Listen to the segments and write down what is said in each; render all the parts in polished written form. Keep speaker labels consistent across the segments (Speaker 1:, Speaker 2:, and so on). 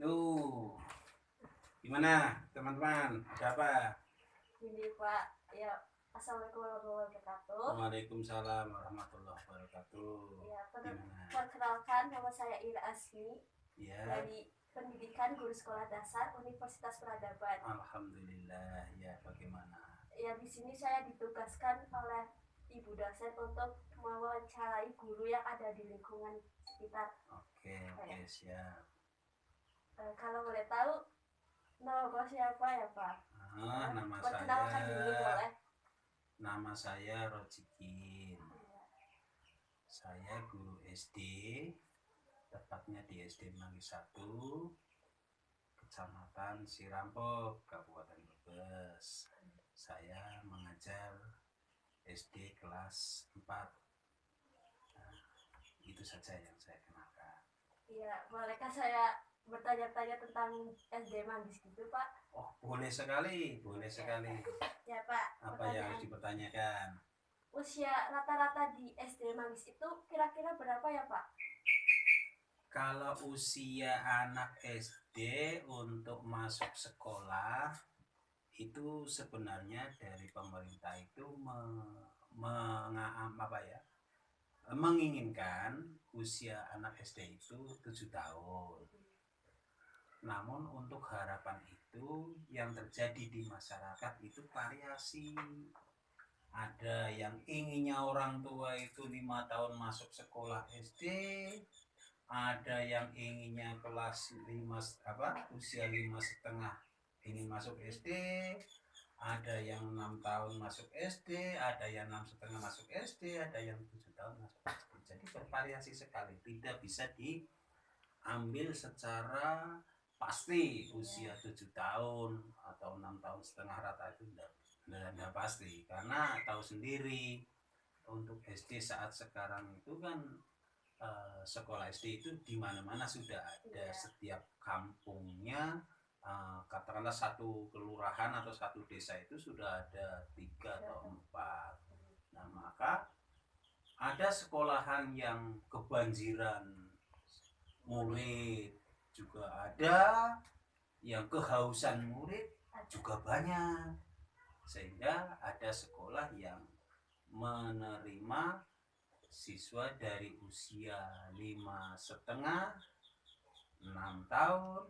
Speaker 1: Duh, gimana teman-teman? Ada apa?
Speaker 2: Ini Pak, ya Assalamualaikum warahmatullahi wabarakatuh.
Speaker 1: Waalaikumsalam warahmatullahi wabarakatuh.
Speaker 2: Ya,
Speaker 1: Gimana?
Speaker 2: perkenalkan nama saya Ira Asmi
Speaker 1: Ya,
Speaker 2: dari Pendidikan Guru Sekolah Dasar Universitas Peradaban.
Speaker 1: alhamdulillah. Ya, bagaimana?
Speaker 2: Ya, di sini saya ditugaskan oleh Ibu dosen untuk mewawancarai guru yang ada di lingkungan sekitar.
Speaker 1: Oke, siap.
Speaker 2: Kalau boleh tahu, nama Bapak siapa ya Pak?
Speaker 1: Nama
Speaker 2: Perkenalkan dulu boleh.
Speaker 1: Nama saya Rojikin. Saya guru SD, tepatnya di SD Manggis 1, Kecamatan Sirampok, Kabupaten Brebes. Saya mengajar SD kelas 4. Nah, itu saja yang saya kenalkan.
Speaker 2: Iya, bolehkah saya bertanya-tanya tentang SD Manggis gitu Pak?
Speaker 1: Oh, boleh sekali, boleh sekali.
Speaker 2: Ya Pak.
Speaker 1: Apa yang harus dipertanyakan?
Speaker 2: Usia rata-rata di SD Manggis itu kira-kira berapa ya Pak?
Speaker 1: Kalau usia anak SD untuk masuk sekolah itu sebenarnya dari pemerintah itu menginginkan usia anak SD itu 7 tahun. Namun untuk harapan itu yang terjadi di masyarakat itu variasi. Ada yang inginnya orang tua itu 5 tahun masuk sekolah SD, ada yang inginnya kelas 5 usia 5,5 ingin masuk SD, ada yang 6 tahun masuk SD, ada yang 6,5 masuk SD, ada yang 7 tahun masuk SD. Jadi bervariasi sekali, tidak bisa diambil secara pasti usia 7 tahun atau 6,5 tahun rata itu tidak pasti, karena tahu sendiri untuk SD saat sekarang itu kan sekolah SD itu di mana-mana sudah ada, setiap kampungnya katakanlah satu kelurahan atau satu desa itu sudah ada 3 atau 4. Nah, maka ada sekolahan yang kebanjiran murid juga ada, yang kehausan murid juga banyak, sehingga ada sekolah yang menerima siswa dari usia 5,5, 6 tahun,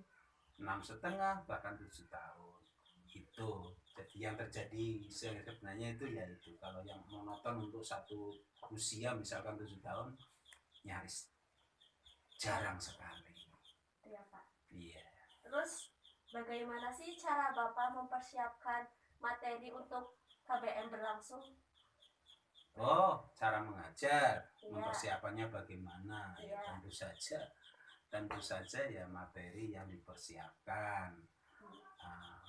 Speaker 1: 6,5, bahkan 7 tahun. Itu jadi yang terjadi sebenarnya itu yaitu kalau yang monoton untuk satu usia misalkan 7 tahun nyaris jarang sekali.
Speaker 2: Iya Pak.
Speaker 1: Iya.
Speaker 2: Terus bagaimana sih cara Bapak mempersiapkan materi untuk KBM berlangsung?
Speaker 1: Oh, cara mengajar, mempersiapannya bagaimana? Ya, tentu saja ya materi yang dipersiapkan.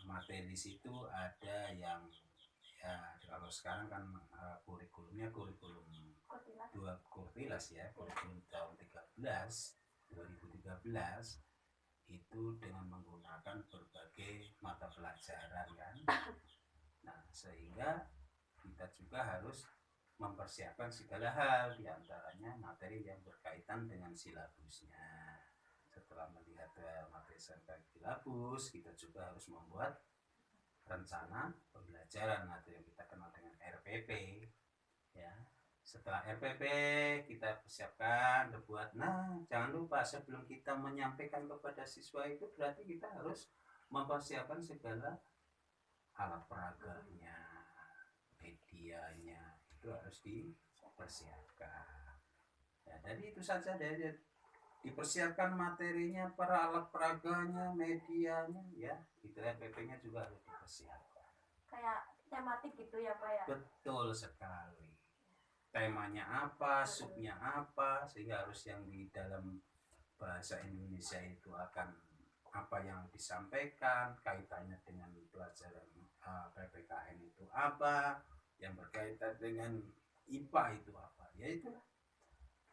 Speaker 1: Materi situ ada yang ya kalau sekarang kan kurikulumnya kurikulum dua Kurtilas ya, kurikulum tahun 2013 itu dengan menggunakan berbagai mata pelajaran kan. Nah, sehingga kita juga harus mempersiapkan segala hal, diantaranya materi yang berkaitan dengan silabusnya. Setelah melihat materi serta silabus, kita juga harus membuat rencana pembelajaran atau yang kita kenal dengan RPP. Ya, setelah RPP kita persiapkan buat. Nah, jangan lupa sebelum kita menyampaikan kepada siswa itu berarti kita harus mempersiapkan segala alat peraganya, medianya itu harus dipersiapkan. Ya, jadi itu saja dari dipersiapkan materinya, alat peraganya, medianya, ya, itu RPP-nya juga harus dipersiapkan.
Speaker 2: Kayak tematik gitu ya Pak ya?
Speaker 1: Betul sekali. Temanya apa, subnya apa, sehingga harus yang di dalam bahasa Indonesia itu akan apa yang disampaikan, kaitannya dengan pelajaran PPKN itu apa, yang berkaitan dengan IPA itu apa, yaitu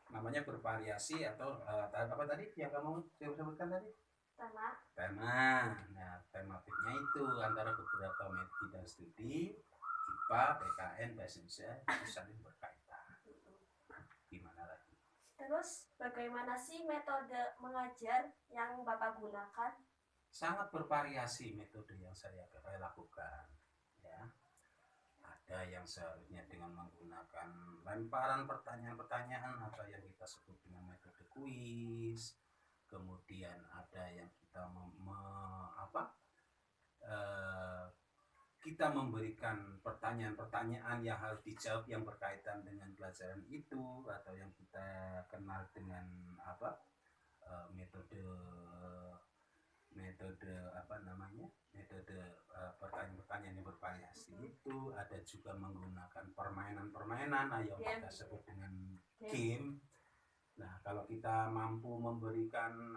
Speaker 1: namanya bervariasi atau apa tadi yang kamu sebutkan tadi? Tema. Nah, tematiknya itu antara beberapa metode studi IPA, PKN, bahasa Indonesia itu saling berkaitan. Gimana lagi?
Speaker 2: Terus bagaimana sih metode mengajar yang Bapak gunakan?
Speaker 1: Sangat bervariasi metode yang saya lakukan, ya. Ada yang seharusnya dengan menggunakan lemparan pertanyaan-pertanyaan atau yang kita sebut dengan metode kuis. Kemudian ada yang kita kita memberikan pertanyaan-pertanyaan yang harus dijawab yang berkaitan dengan pelajaran itu, atau yang kita kenal dengan metode pertanyaan-pertanyaan yang bervariasi. Itu ada juga menggunakan permainan-permainan yang kita sebut dengan game. Nah, kalau kita mampu memberikan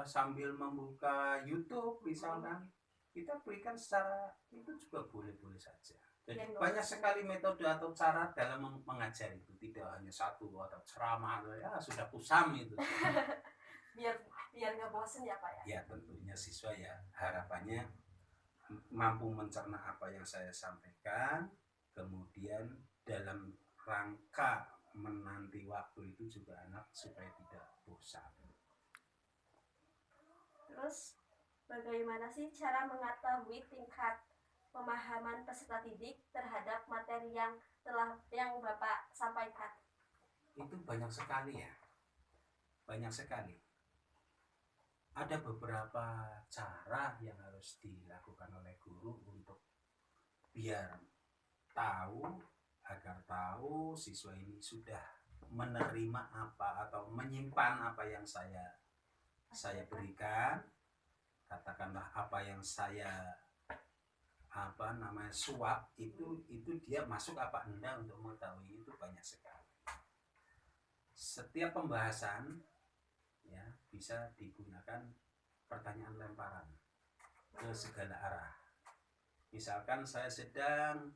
Speaker 1: sambil membuka YouTube misalkan, kita berikan secara itu juga boleh-boleh saja. Jadi banyak sekali metode atau cara dalam mengajar itu, tidak hanya satu atau ceramah ya sudah kusam itu.
Speaker 2: biar nggak bosan ya Pak ya?
Speaker 1: Ya tentunya siswa ya harapannya mampu mencerna apa yang saya sampaikan, kemudian dalam rangka menanti waktu itu juga anak supaya tidak bosan.
Speaker 2: Terus bagaimana sih cara mengetahui tingkat pemahaman peserta didik terhadap materi yang Bapak sampaikan?
Speaker 1: Itu banyak sekali ya, banyak sekali. Ada beberapa cara yang harus dilakukan oleh guru untuk biar agar tahu siswa ini sudah menerima apa atau menyimpan apa yang saya berikan. Katakanlah apa yang saya suap itu dia masuk apa enggak untuk mengetahui itu banyak sekali. Setiap pembahasan ya bisa digunakan pertanyaan lemparan ke segala arah. Misalkan saya sedang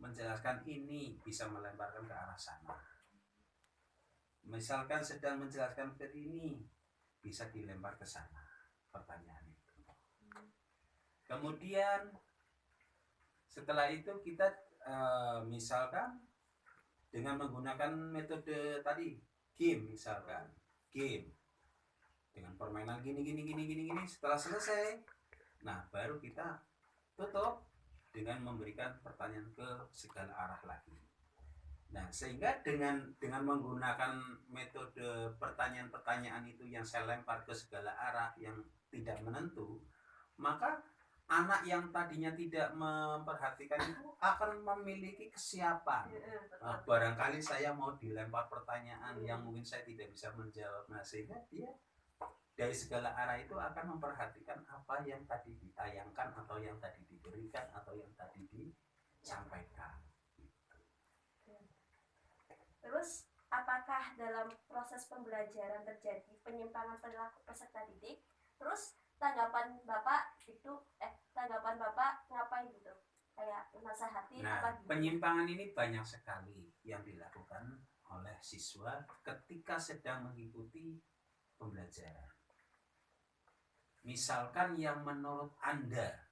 Speaker 1: menjelaskan ini, bisa melemparkan ke arah sana. Misalkan sedang menjelaskan ke ini, bisa dilempar ke sana pertanyaan itu. Kemudian setelah itu kita misalkan dengan menggunakan metode tadi game, misalkan game dengan permainan gini. Setelah selesai, nah baru kita tutup dengan memberikan pertanyaan ke segala arah lagi. Nah, sehingga dengan menggunakan metode pertanyaan-pertanyaan itu yang saya lempar ke segala arah yang tidak menentu, maka anak yang tadinya tidak memperhatikan itu akan memiliki kesiapan. Nah, barangkali saya mau dilempar pertanyaan yang mungkin saya tidak bisa menjawab. Nah, sehingga dia dari segala arah itu akan memperhatikan apa yang tadi ditayangkan atau yang tadi diberikan atau yang tadi disampaikan.
Speaker 2: Terus apakah dalam proses pembelajaran terjadi penyimpangan perilaku peserta didik? Terus tanggapan Bapak ngapain gitu? Kayak nasehatin apa gitu?
Speaker 1: Penyimpangan ini banyak sekali yang dilakukan oleh siswa ketika sedang mengikuti pembelajaran. Misalkan yang menurut Anda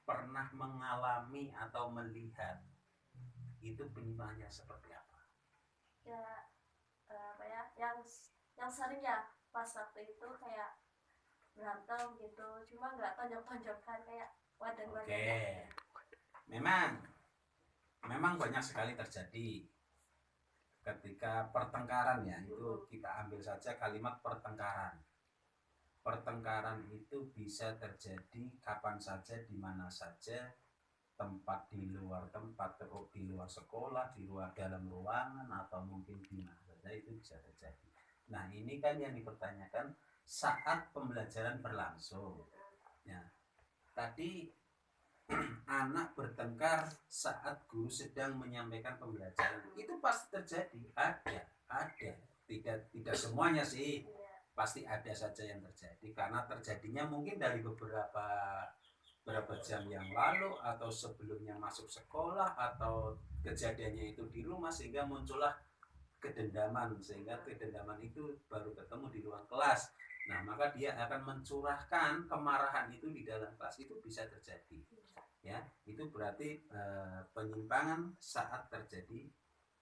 Speaker 1: pernah mengalami atau melihat, itu penyimpangannya seperti apa?
Speaker 2: Ya, yang sering ya pas waktu itu kayak berantem gitu, cuma nggak tonjok-tonjokan kayak wadah-wadah.
Speaker 1: Oke. Memang banyak sekali terjadi ketika pertengkaran ya, itu kita ambil saja kalimat pertengkaran. Pertengkaran itu bisa terjadi kapan saja, di mana saja, tempat di luar tempat, di luar sekolah, di luar dalam ruangan, atau mungkin di mana saja itu bisa terjadi. Nah, ini kan yang dipertanyakan saat pembelajaran berlangsung. Ya, tadi anak bertengkar saat guru sedang menyampaikan pembelajaran, itu pasti terjadi. Ada. Tidak semuanya sih. Pasti ada saja yang terjadi, karena terjadinya mungkin dari beberapa jam yang lalu, atau sebelumnya masuk sekolah, atau kejadiannya itu di rumah, sehingga muncullah kedendaman, sehingga kedendaman itu baru ketemu di ruang kelas. Nah, maka dia akan mencurahkan kemarahan itu di dalam kelas. Itu bisa terjadi ya. Itu berarti penyimpangan saat terjadi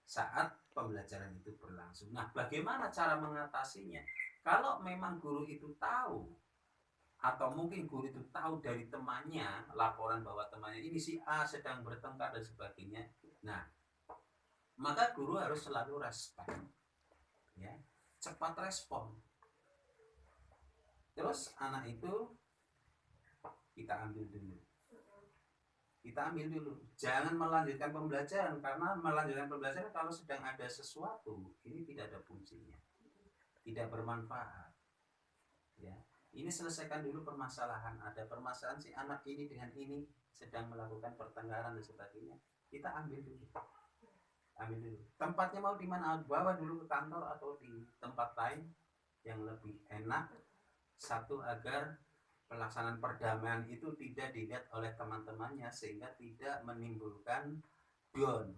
Speaker 1: saat pembelajaran itu berlangsung. Nah, bagaimana cara mengatasinya? Kalau memang guru itu tahu, atau mungkin guru itu tahu dari temannya, laporan bahwa temannya ini si A sedang bertengkar dan sebagainya. Nah, maka guru harus selalu respon, ya, cepat respon. Terus anak itu kita ambil dulu. Jangan melanjutkan pembelajaran, karena melanjutkan pembelajaran kalau sedang ada sesuatu, ini tidak ada fungsinya, tidak bermanfaat. Ya, ini selesaikan dulu permasalahan. Ada permasalahan si anak ini dengan ini sedang melakukan pertengkaran dan sebagainya. Kita ambil dulu. Tempatnya mau di mana? Bawa dulu ke kantor atau di tempat lain yang lebih enak. Satu, agar pelaksanaan perdamaian itu tidak dilihat oleh teman-temannya sehingga tidak menimbulkan down.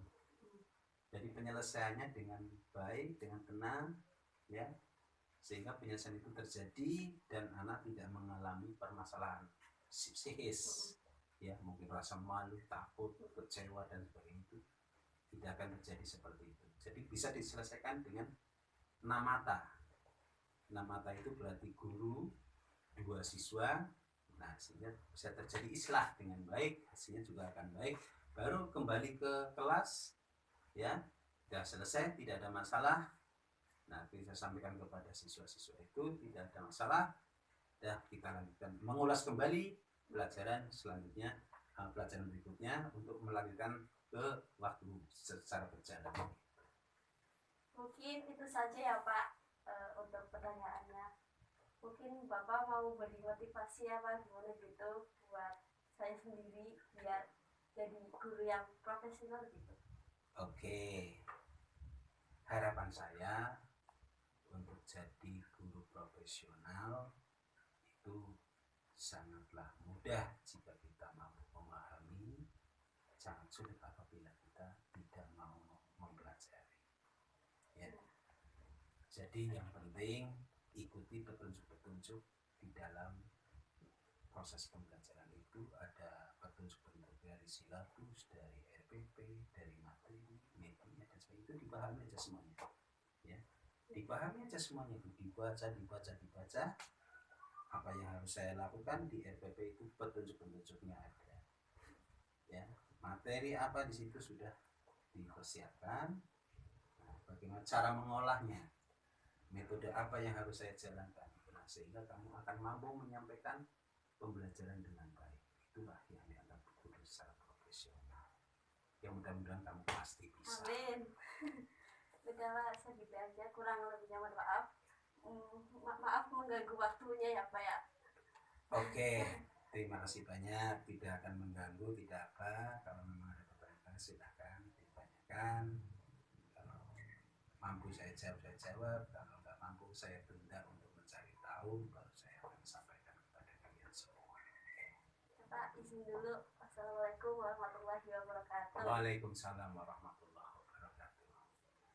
Speaker 1: Jadi penyelesaiannya dengan baik, dengan tenang, ya, sehingga penyelesaian itu terjadi dan anak tidak mengalami permasalahan psikis, ya, mungkin rasa malu, takut, kecewa dan sebagainya, itu tidak akan terjadi seperti itu. Jadi bisa diselesaikan dengan namata. Namata itu berarti guru, dua siswa. Nah, sehingga bisa terjadi islah dengan baik, hasilnya juga akan baik. Baru kembali ke kelas, ya, sudah selesai, tidak ada masalah. Nah, bisa sampaikan kepada siswa-siswa itu tidak ada masalah. Dah, kita lanjutkan mengulas kembali pelajaran selanjutnya, pelajaran berikutnya untuk melanjutkan ke waktu secara berjalan.
Speaker 2: Mungkin itu saja ya Pak untuk pertanyaannya. Mungkin Bapak mau beri motivasi apa gimana gitu buat saya sendiri biar jadi guru yang profesional gitu.
Speaker 1: Oke. Harapan saya untuk jadi guru profesional itu sangatlah mudah jika kita mampu memahami, sangat sulit apabila kita tidak mau mempelajari. Ya. Jadi yang penting ikuti petunjuk-petunjuk di dalam proses pembelajaran itu. Ada petunjuk-petunjuk dari silabus, dari RPP, dari materi, media dan sebagainya, itu dipahami aja semuanya. Ya, dipahami aja semuanya, itu dibaca. Apa yang harus saya lakukan di RPP itu petunjuk-petunjuknya ada. Ya, materi apa di situ sudah dipersiapkan. Nah, bagaimana cara mengolahnya? Metode apa yang harus saya jalankan? Nah, sehingga kamu akan mampu menyampaikan pembelajaran dengan baik. Itulah yang dianggap guru secara profesional. Ya, mudah-mudahan kamu pasti bisa.
Speaker 2: Amin. Udahlah, segitu aja, kurang lebihnya mohon maaf. Maaf mengganggu waktunya ya Pak ya.
Speaker 1: Oke, terima kasih banyak. Tidak akan mengganggu, tidak apa. Kalau memang ada pertanyaan silahkan ditanyakan. Kalau mampu saya jawab. Kalau nggak mampu saya tunda untuk mencari tahu, baru saya akan sampaikan kepada kalian semua.
Speaker 2: Pak izin dulu. Assalamualaikum warahmatullahi wabarakatuh.
Speaker 1: Waalaikumsalam warahmatullahi wabarakatuh.